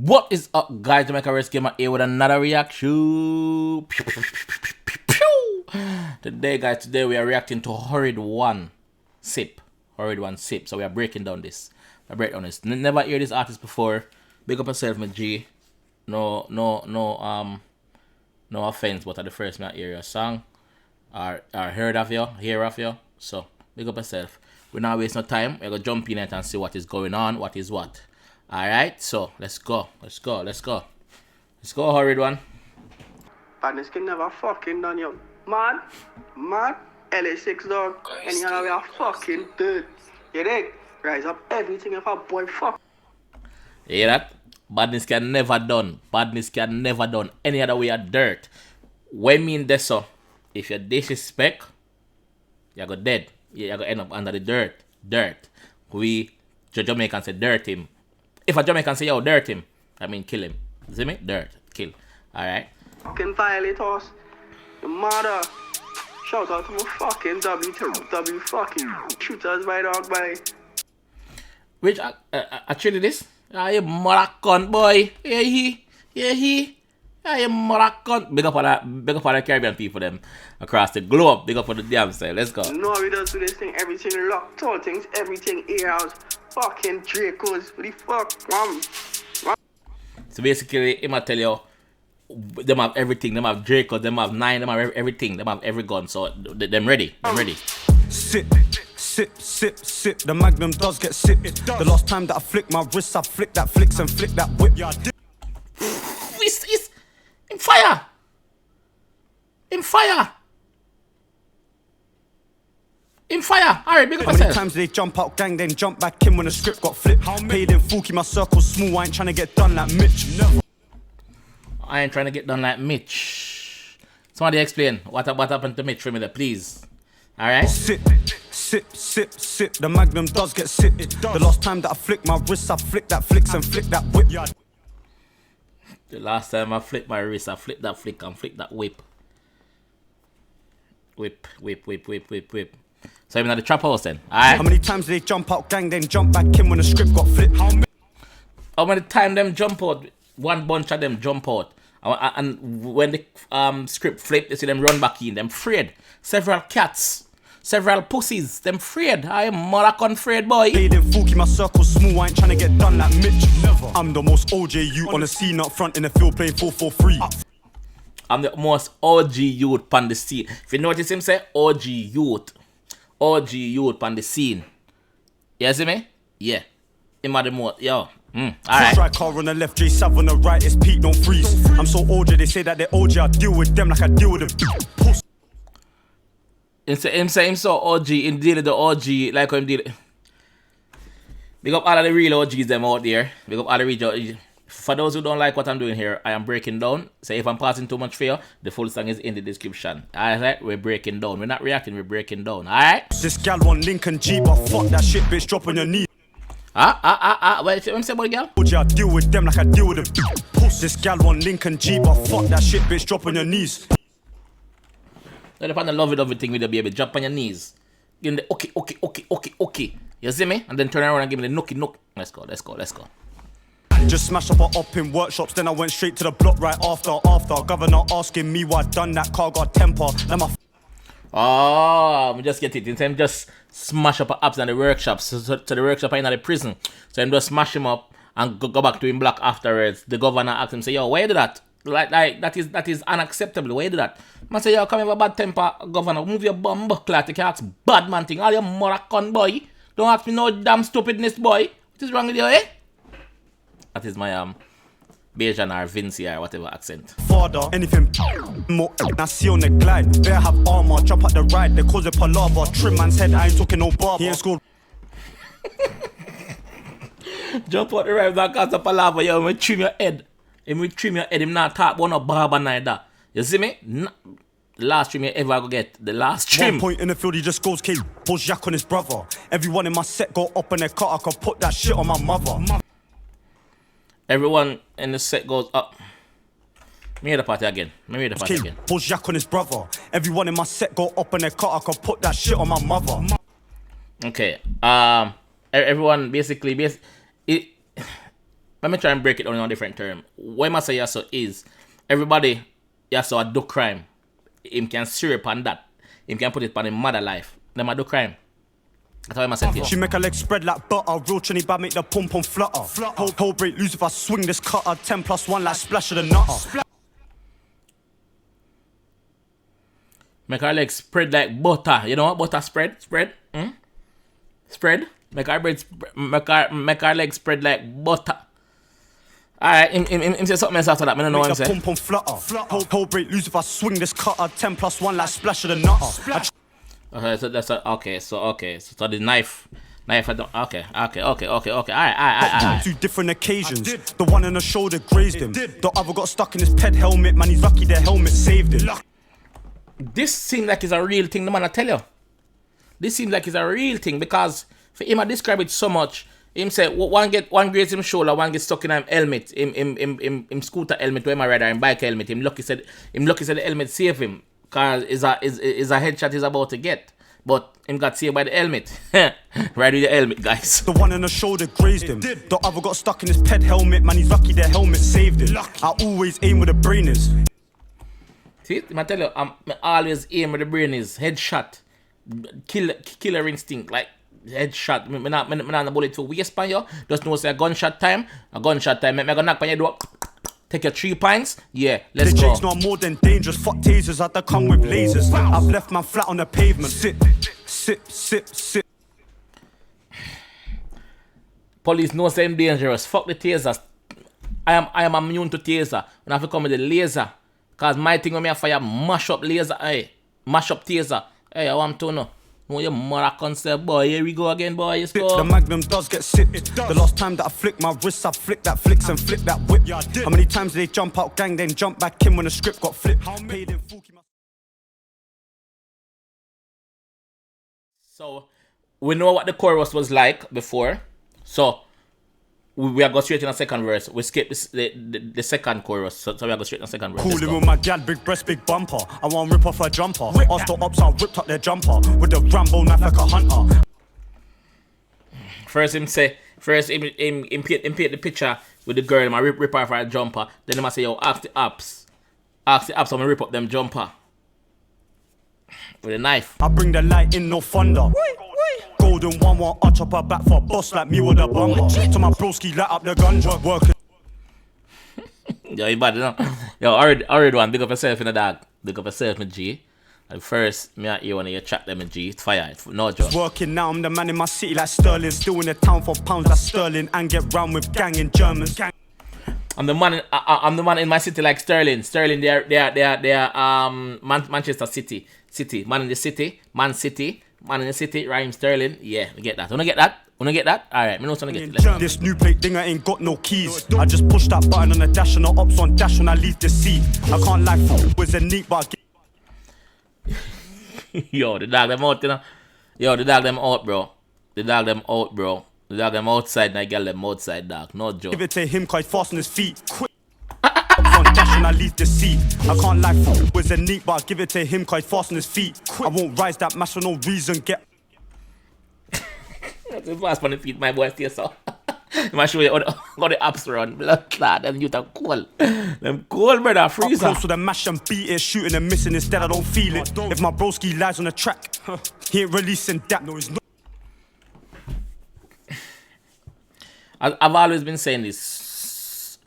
What is up, guys? JAMAICA'S Gamer here with another reaction. Today, guys, we are reacting to Horrid1 𝗲𝗓𝗓. Horrid1 𝗲𝗓𝗓. So we are breaking down this. Never heard this artist before. Big up yourself, my G. No offense, but at the first I hear your song or hear of you. So big up yourself. We not waste no time. We're gonna jump in it and see what is going on, what is what. Alright, so let's go, Horrid1. Badness can never fucking done you. Man, LA6 dog, and you're gonna be a fucking dude. You dig? Rise up everything if a boy fuck. You hear that? Badness can never done. Badness can never done any other way of dirt. When mean this so, if you disrespect, you go dead. You go end up under the dirt. We Jamaicans say dirt him. If a Jamaican say yo dirt him, I mean kill him. See me? Dirt, kill. Alright. Fucking violate us. Your mother. Shout out to my fucking W fucking shooters by dog by. Which actually this? You Moroccan boy. Yeah he. You Moroccan. Big up on the Caribbean people them across the globe. Big up on the damn side. Let's go. No, we don't do this thing. Everything locked. All things. Everything earhouse. Fucking Dracos. What the fuck, man? So basically, he might tell you, them have everything. Them have Dracos. Them have 9. Them have everything. Them have every gun. So them ready. Sip. The magnum does get sipped. The last time that I flick my wrist, I flick that flicks and flick that whip. It's in fire. Alright, big up How many yourself. times they jump out gang, then jump back in when the script got flipped? Paid in full, keep my circle small. I ain't trying to get done like Mitch. Never. I ain't trying to get done like Mitch. Somebody explain what happened to Mitch for me there, please. Alright? Sip. The magnum does get sipped. The last time that I flick my wrist, I flick that flicks and flick that whip. The last time I flicked my wrist, I flicked that flick and flick that whip. Whip. So I'm at the trap house then. Alright. How many times they jump out gang, then jump back in when the script got flipped? How many times them jump out? One bunch of them jump out. And when the script flip, you see them run back in. Them afraid. Several cats. Several pussies. Them afraid. I am Moroccan afraid, boy. Paid in full, keep my circle small. I ain't trying to get done like Mitch. Never. I'm the most OJ youth on the scene up front in the field playing 4-4-3. I'm the most OG youth on the scene. If you notice him say OG youth on the scene. You see me? Yeah. Him at the most. Yo. Alright. Strike car on the left, J7 on the right, it's Pete, don't freeze. I'm so OJ, they say that they're OJ, I deal with them like I deal with them. Him say him so OG, him deal with the OG like how him deal. Big up all of the real OGs them out there. Big up all the real OGs. For those who don't like what I'm doing here, I am breaking down. So if I'm passing too much for you, the full song is in the description. Alright, we're breaking down. We're not reacting, we're breaking down. Alright? This gal want 𝗥𝗘𝗔𝗓𝗏, but fuck that shit, bitch, drop on your knee. What you say about the girl? OJ, I deal with them like I deal with them. This gal want 𝗥𝗘𝗔𝗏𝗏, but fuck that shit, bitch, drop on your knees. Let the love it thing with the baby. Drop on your knees. Give him the okay. You see me? And then turn around and give me the nookie. Let's go. Just smash up in workshops, then I went straight to the block right after. Governor asking me why I done that, car got temper. Now my I'm just get it. Instead, just smash up apps in the workshops. So the workshop in the prison. So I'm just smash him up and go back to him black afterwards. The governor asked him, say, yo, why you do that? Like that is unacceptable. Why you do that? Man say, yo, come have a bad temper, governor. Move your bum buckler. You can't ask bad man thing. All your Moroccan boy. Don't ask me no damn stupidness, boy. What is wrong with you, eh? That is my Bajan or Vinci or whatever accent. Father, anything more I see on the glide. Better have armor, jump at the ride. They cause it palaver. Trim man's head, I ain't talking no barber. He ain't school. Jump out the ride, that cause a palaver. Yo, when trim your head. Him not talk about no barber neither. You see me? The last trim you ever go get. The last trim. 1 point in the field, he just goes K. Pulls Jack on his brother. Everyone in my set go up on their car. I can put that shit on my mother. Everyone in the set goes up. Me hear the party again. Pulls Jack on his brother. Everyone in my set go up on their car. I can put that shit on my mother. Okay. Everyone basically let me try and break it down in a different term. What I say yes is everybody yes a do crime. Him can syrup on that. Him can put it on his mother life. Them a do crime. That's how I say it. She make her legs spread like butter. Real Trinity bad make the pum pum flutter. Whole break loose if I swing this cutter. 10 plus 1 like splash of the nutter. Make her legs spread like butter. You know what butter spread? Spread? Spread? Make her legs spread like butter. Alright, him say something else after that. I don't know what I'm saying. Pum pum flutter. Whole break loose if I swing this cutter. 10 plus 1 like splash of the nutter. Okay, so that's so the knife. Okay. Alright. 2 different occasions. The one on the shoulder grazed him. The other got stuck in his ped helmet. Man, he's lucky the helmet saved him. This seems like it's a real thing, the man I tell you. This seems like it's a real thing because for him I describe it so much. Him say one graze him shoulder, one get stuck in him helmet, him scooter helmet, where my rider, him bike helmet. Him lucky said the helmet save him. Cause is a headshot he's about to get. But him got saved by the helmet. Right with the helmet, guys. The one on the shoulder grazed him. The other got stuck in his ped helmet. Man, he's lucky the helmet saved him. I always aim where the brain is. See, I tell you, I always aim where the brain is. Headshot. Killer instinct. Like, headshot. Me not a bullet to waste on you. Just know say a gunshot time. Me go knock on your door. Take your 3 pints. Yeah, let's go. The Jake's not more than dangerous. Fuck tasers, I had to come with lasers. I've left man flat on the pavement. Sip. Police know say I'm dangerous. Fuck the tasers. I am immune to taser. When I have to come with the laser. Cause my thing when me a fire mash up laser. Hey, mash up taser. Hey, I want to know. No, your mother can say, boy, here we go again, boy. You score. The magnum does get sipped. The last time that I flick my wrist, I flick that flicks and flip that whip. How many times did they jump out gang, then jump back in when the script got flipped? Paid in full. So, we know what the chorus was like before. So, we are going straight in the second verse. We skip the second chorus. So we are going straight in the second verse. Cooling with my gal, big breast, big bumper. I want to rip off her jumper. Asked the ops, I ripped up their jumper. With the Rambo knife like a hunter. First him paint the picture with the girl. I rip off her jumper. Then him say, yo, ask the ops. I'm going to rip up them jumper. With a knife. I bring the light in, no thunder. Golden one, I chop her back for a boss like me with a bumper. To my broski, light up the ganja. Working. Yo, you bad, you know? Yo, Horrid1, big up yourself in the dog. Big up yourself, my G. And first, me at you when you chat them, my G. It's fire, it's no joke. Working now, I'm the man in my city like Sterling. Still in the town for pounds like Sterling. And get round with gang in Germans. I'm the man in my city like Sterling. Sterling, they are Manchester City. Man in the city. Man in the city, rhyme Sterling. Yeah, we get that. Wanna get that? Alright, me know what's gonna get it. This new plate dinger ain't got no keys. I just push that button on the dash and the ops on dash when I leave the seat. I can't lie, fuck was a neat, but Yo, the dog them out, you know. Yo, the dog them out, bro. The dog them outside, and I get them outside, dog. No joke. Give it to him, cause he's fast on his feet. Quick. On dash when I leave the seat. I can't lie, fuck was a neat, but I give it to him, cause he's fast on his feet. Quick. I won't rise that mash for no reason. Get. That's fast on the feet, my boy. Stay so. I'm gonna show you how the apps run. Blood clot, them youth are cool. Them cool, brother. Freezer. Close to the mash and beat it, shooting and missing. Instead, I don't feel it. If my broski lies on the track, he ain't releasing that. No, he's not. I've always been saying this.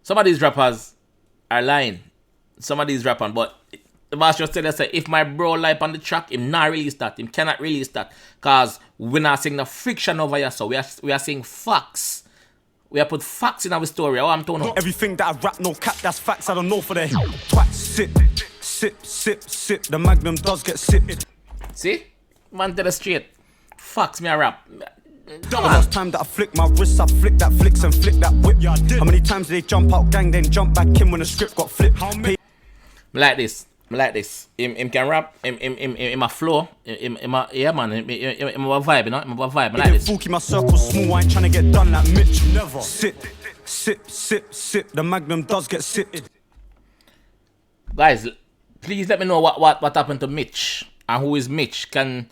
Some of these rappers are lying. Some of these rappers, but the master tell us that if my bro lie on the track, him not release that. Him cannot release that. Cause we're not saying the fiction over here, so we are saying facts. We are put facts in our story. Oh, I'm telling you. Everything that I rap, no cap, that's facts. I don't know for the twat. Sip. The magnum does get sipped. See? Man, tell us straight. Facts me a rap. The last time that I flick my wrist, I flick that flicks and flip that whip. How many times did they jump out gang, then jump back in when the script got flipped? Me like this. Him can rap. Him a flow. Yeah, man. Him a vibe, you know. Him a vibe. I like this. Keep my circle small. I ain't trying to get done like Mitch. Never. Sip. The magnum does get sipped. Guys, please let me know what happened to Mitch and who is Mitch. Can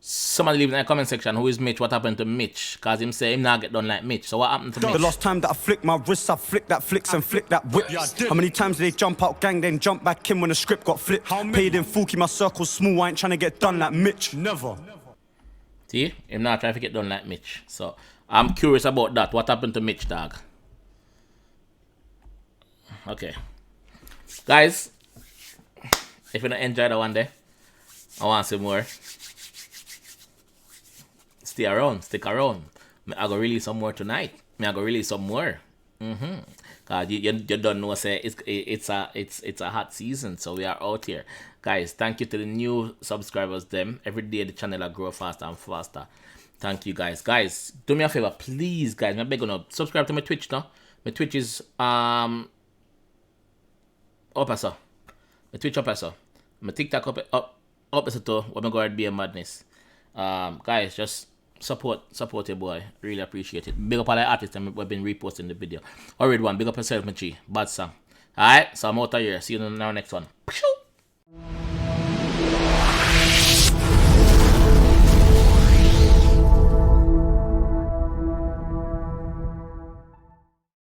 Somebody leave in the comment section who is Mitch, what happened to Mitch? Cause him say him not get done like Mitch. So what happened to Mitch? The last time that I flick my wrists, I flick that flicks and flick that whip. How many times did they jump out gang, then jump back in when the script got flipped? Paid in full, keep my circle small, I ain't trying to get done like Mitch. Never. See? Him not trying to get done like Mitch. So I'm curious about that. What happened to Mitch, dog? Okay. Guys, if you don't enjoy that one day, I want some more. Stay around, stick around. I go release some more tonight. I go release some more. Cause you don't know, say it's a hot season, so we are out here, guys. Thank you to the new subscribers. Them every day the channel will grow faster and faster. Thank you, guys. Guys, do me a favor, please, guys. I'm begging you, subscribe to my Twitch now. My Twitch is up, so. My Twitch up, so. My TikTok up, so too. When I go to be a madness. Guys, just support your boy. Really appreciate it. Big up all the artists that we've been reposting the video. Horrid1, big up yourself, my G. Bad song. Alright, so I'm out of here. See you in our next one.